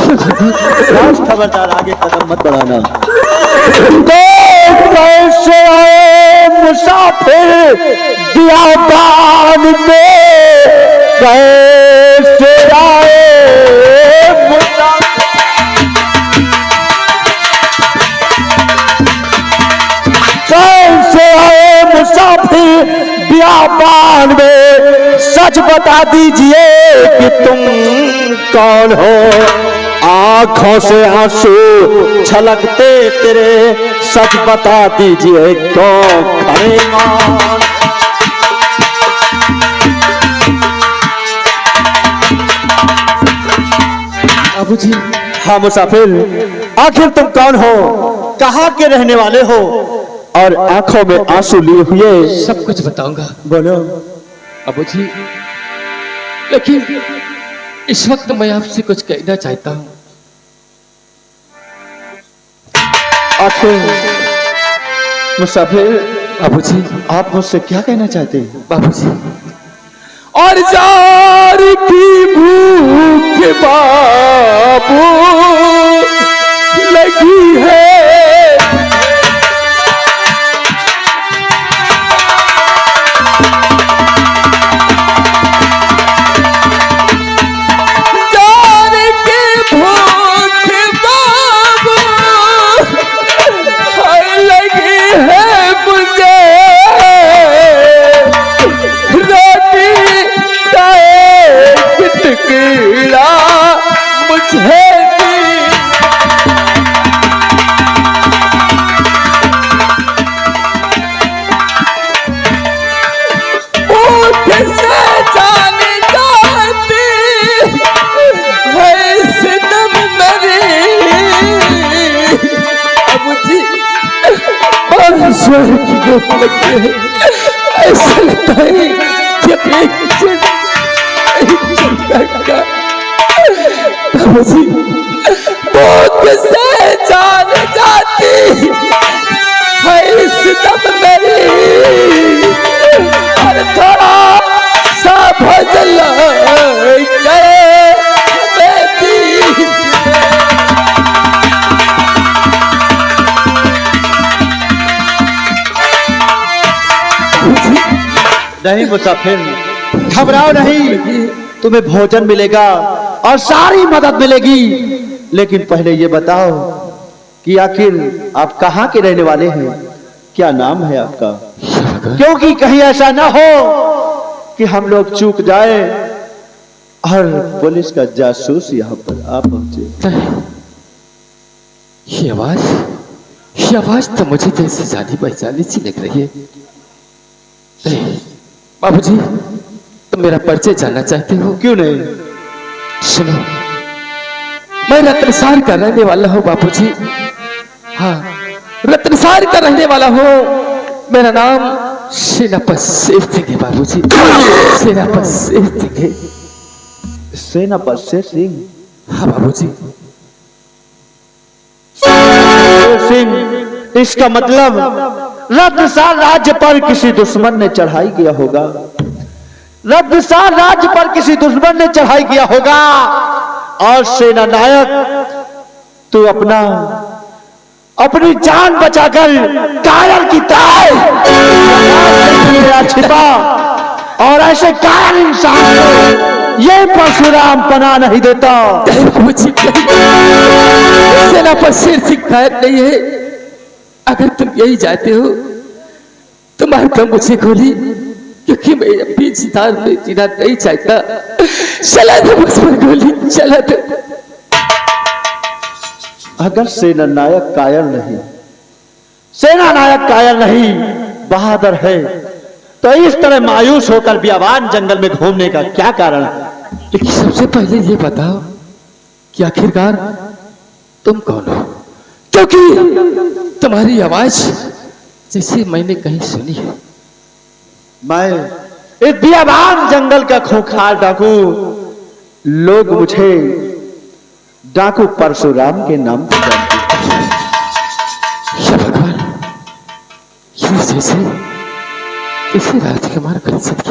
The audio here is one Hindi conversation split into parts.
खबरदार, आगे कदम मत बढ़ाना। कैसे आए मुसाफिर बियाबान में, कैसे आए मुसाफिर, कैसे आए मुसाफिर बियाबान में, सच बता दीजिए कि तुम कौन हो। आंखों से आंसू छलकते तेरे, सच बता दीजिए क्यों खड़े मौन। बाबूजी। हाँ मुसाफिर, आखिर तुम कौन हो, कहाँ के रहने वाले हो, और आंखों में आंसू लिए हुए सब कुछ बताऊंगा। बोलो। बाबूजी, लेकिन इस वक्त मैं आपसे कुछ कहना चाहता हूँ। आखिर मुसाफिर, बाबूजी, आप मुझसे क्या कहना चाहते हैं? बाबूजी, और जार की भूख बाबू लगी है, ईश्वर की भूख लगती है। ऐसा लगता है कि बाबूजी, भूख से जान जाती है इस दम मेरी, और थोड़ा सा भजन नहीं मुसाफिर, घबराओ नहीं, तुम्हें भोजन मिलेगा और सारी मदद मिलेगी। लेकिन पहले ये बताओ कि आखिर आप कहाँ के रहने वाले हैं, क्या नाम है आपका? क्योंकि कहीं ऐसा ना हो कि हम लोग चूक जाए और पुलिस का जासूस यहाँ पर आ पहुंचे। ये आवाज तो मुझे जैसे जानी पहचानी सी लग रही है। बाबूजी, तुम मेरा परिचय जानना चाहते हो? क्यों नहीं, सुनो, मैं रत्नसार का रहने वाला हूँ बाबूजी। हाँ, रत्नसार का रहने वाला हूँ। मेरा नाम सेनापति शेर सिंह है बाबूजी। सेनापति शेर सिंह है। सेनापति शेर सिंह? हाँ बाबूजी। शेर सिंह, इसका मतलब रत्नसार राज्य पर किसी दुश्मन ने चढ़ाई किया होगा। रत्नसार राज्य पर किसी दुश्मन ने चढ़ाई किया होगा और सेना नायक तू अपनी जान बचाकर कायर की तरह छिपा, और ऐसे कायर इंसान को ये परशुराम पनाह नहीं देता। सेनापति शेर सिंह कायर नहीं है। अगर तुम यही जाते हो तो मारता मुझे गोली, क्योंकि मैं अपनी सितार में जीना नहीं चाहता। चला दो मुझ पर गोली, चला दो। अगर सेना नायक कायर नहीं बहादुर है, तो इस तरह मायूस होकर बियाबान जंगल में घूमने का क्या कारण है? लेकिन सबसे पहले ये बताओ कि आखिरकार तुम कौन हो, क्योंकि तुम्हारी आवाज जैसे मैंने कहीं सुनी है। मैं इस बियाबान जंगल का खूंखार डाकू, लोग मुझे डाकू परशुराम के नाम से जानते हैं। भगवान, जैसे किसी राजकुमार कर सकती,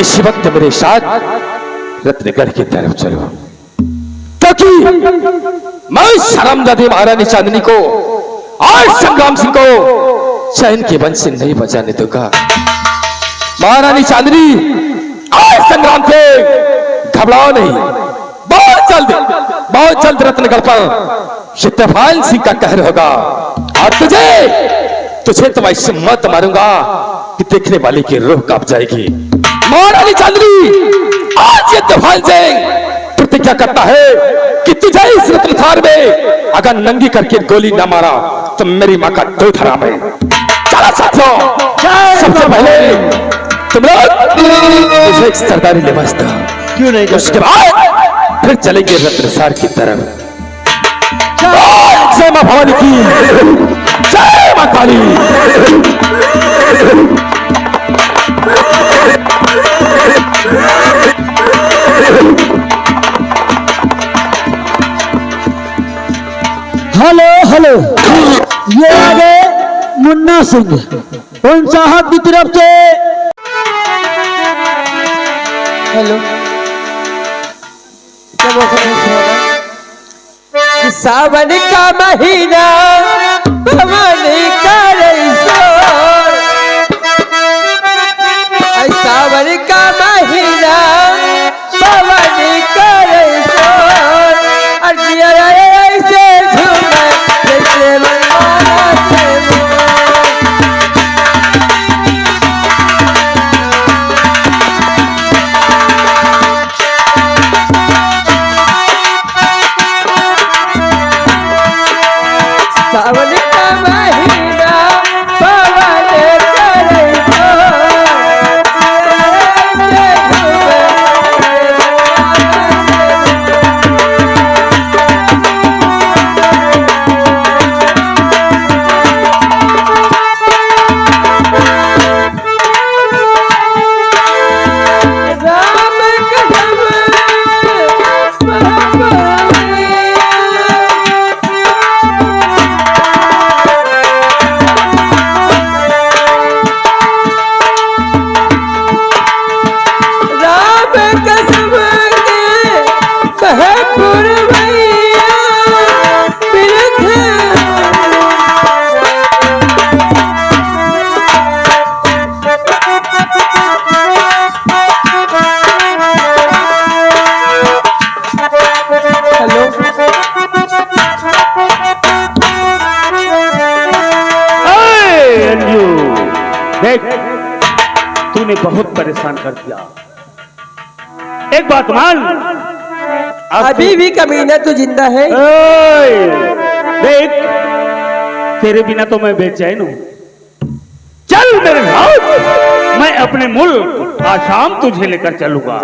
इसी वक्त मेरे साथ रत्नगढ़ की तरफ चलो, क्योंकि मैं शर्मजादी महारानी चांदनी को और संग्राम सिंह को चैन के बंध से नहीं बचाने दूंगा। महारानी चांदनी और संग्राम से घबराओ नहीं, बहुत जल्द रत्नगढ़ पर तूफान सिंह का कहर होगा और तुझे तो ऐसे मत मारूंगा कि देखने वाले की रूह कांप जाएगी। महारानी चांदनी आज ये तूफान सिंह प्रतिज्ञा करता है कि तुझे इस रत्नधार में अगर नंगी करके गोली न मारा तो मेरी मां का दूध हराम है। चला साथियों, सबसे पहले तुम लोग मुझे एक सरदारी लिबास दो, क्यों नहीं? उसके बाद फिर चलेंगे रत्नसार की तरफ। जय मां भवानी की, जय मां काली। हेलो हेलो, ये आ गए मुन्ना सिंह उन साहब की तरफ से। हेलो, क्या मौसम है? सावन का महीना पवन करे शोर, सावन का महीना पवन करे शोर, ऐसे झूमे जैसे मनमाना से सावन का महीना पवन करे शोर, देख, तूने बहुत परेशान कर दिया। एक बात मान, अभी भी कमीना तू जिंदा है। देख, तेरे बिना तो मैं बेचैन हूं। चल मेरे साथ, मैं अपने मुल्क आसाम तुझे लेकर चलूंगा।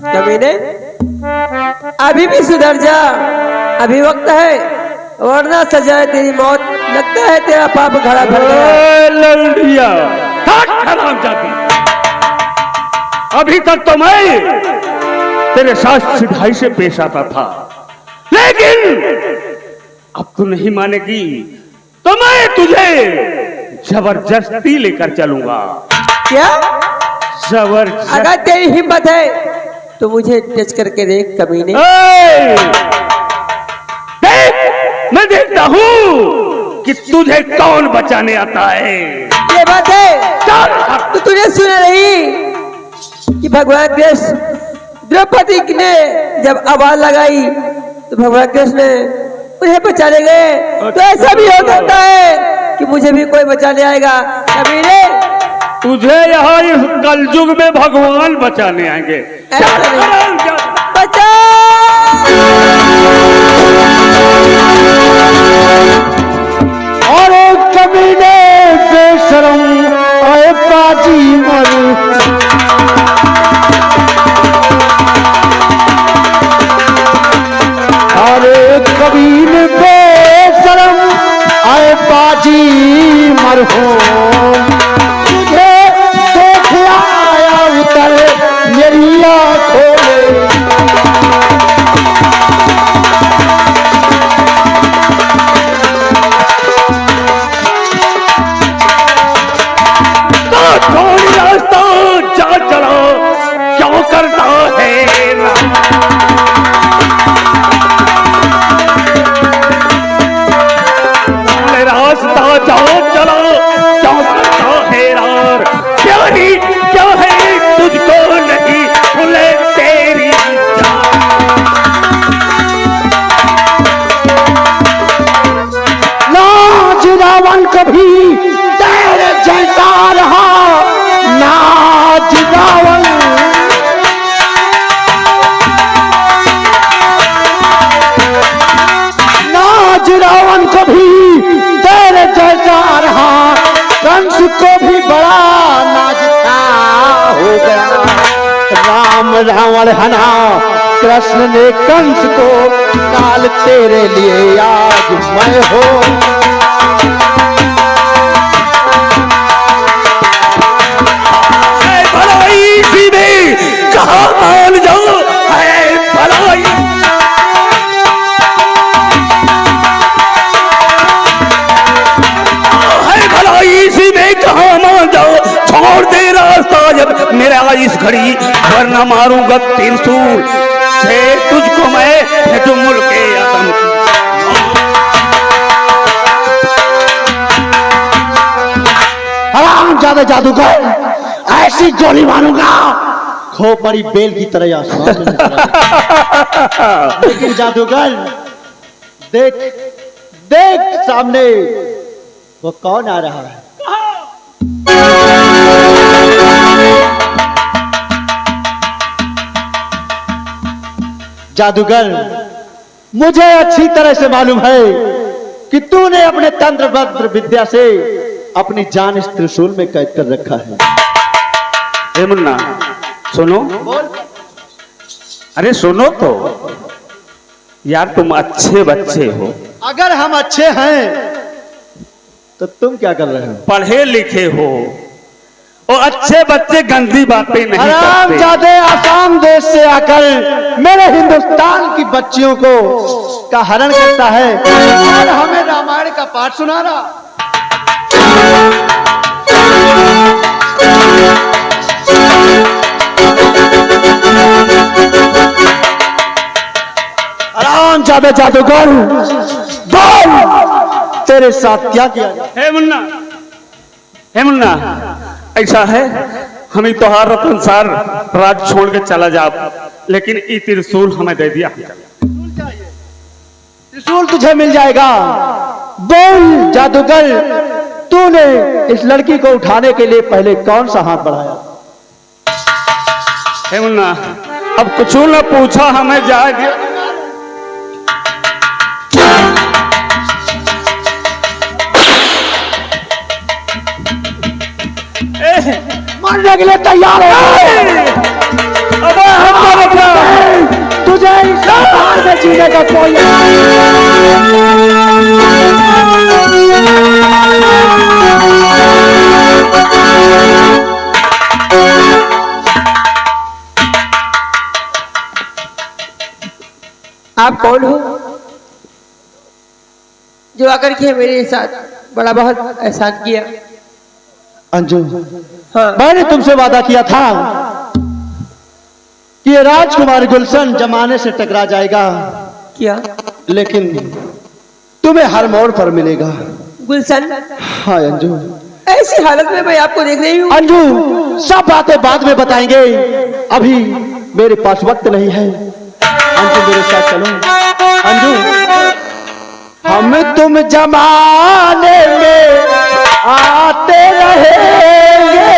कमीने, अभी भी सुधर जा, अभी वक्त है, वरना सजाए तेरी मौत। लगता है तेरा पाप घड़ा भर गया। लल्डिया, हरामजादी, अभी तक तो मैं तेरे साथ सिधाई से पेश आता था, लेकिन अब तू नहीं मानेगी तो मैं तुझे जबरदस्ती लेकर चलूंगा। क्या? जबरदस्ती? अगर तेरी हिम्मत है तो मुझे टच करके देख कमीने। देख, मैं देखता हूँ कि तुझे कौन बचाने आता है। ये बात है तो तूने सुना नहीं कि भगवान कृष्ण द्रौपदी ने जब आवाज लगाई तो भगवान कृष्ण ने उन्हें बचाने गए। तो ऐसा भी हो सकता है कि मुझे भी कोई बचाने आएगा। कमीने, तुझे यहाँ इस कलयुग में भगवान बचाने आएंगे। बचा और कमीने बेशरम आए पाजी मर, अरे कमीने बेशरम आए पाजी मर हो, तुझे देख आया उतर मेरी आंखों में। राम रावण हना, कृष्ण ने कंस को, काल तेरे लिए आज मैं हो। भलाई सीधे कहाँ मान जाओ है भलाई। है भलाई सीधे कहाँ मान जाओ, छोड़ दे रास्ता जब मेरा इस घड़ी, वरना मारूंगा त्रिशूल से तुझको मैं फेंकूं मुल्के आतंक। हराम ज्यादा जादूगर, ऐसी गोली मारूंगा खोपड़ी बेल की तरह आसमान में निकलेगा। लेकिन जादूगर देख देख सामने वो कौन आ रहा है। जादूगर मुझे अच्छी तरह से मालूम है कि तूने अपने तंत्र मंत्र विद्या से अपनी जान इस त्रिशूल में कैद कर रखा है। ए मुन्ना सुनो, अरे सुनो तो यार, तुम अच्छे बच्चे हो। अगर हम अच्छे हैं तो तुम क्या कर रहे हो? पढ़े लिखे हो और अच्छे बच्चे गंदी बातें नहीं हराम करते। जादे आसाम देश से आकर मेरे हिंदुस्तान की बच्चियों को का हरण करता है और हमें रामायण का पाठ सुना रहा। हराम जादे जादूगर, बोल तेरे साथ क्या किया जाए? हे मुन्ना, ऐसा है हम ही तोहार रतनसार राज छोड़ के चला जा, लेकिन ये त्रिशूल हमें दे दिया। त्रिशूल तुझे मिल जाएगा। बोल जादूगर, तूने इस लड़की को उठाने के लिए पहले कौन सा हाथ बढ़ाया? हे मुन्ना, अब कुछ न पूछा हमें जाएगी। मरने के लिए तैयार हो। अबे हम तुझे इस संसार में जीने का कोई आप कौन हो जो आकर के मेरे साथ बड़ा बहुत एहसान किया? अंजू, हाँ, मैंने तुमसे वादा किया था कि ये राजकुमार गुलशन जमाने से टकरा जाएगा, किया। लेकिन तुम्हें हर मोड़ पर मिलेगा। गुलशन, हाँ अंजू। ऐसी हालत में मैं आपको देख रही हूँ। अंजू, सब बातें बाद में बताएंगे, अभी मेरे पास वक्त नहीं है। अंजू मेरे साथ चलो। अंजू, हम तुम जमाने में आते रहेंगे,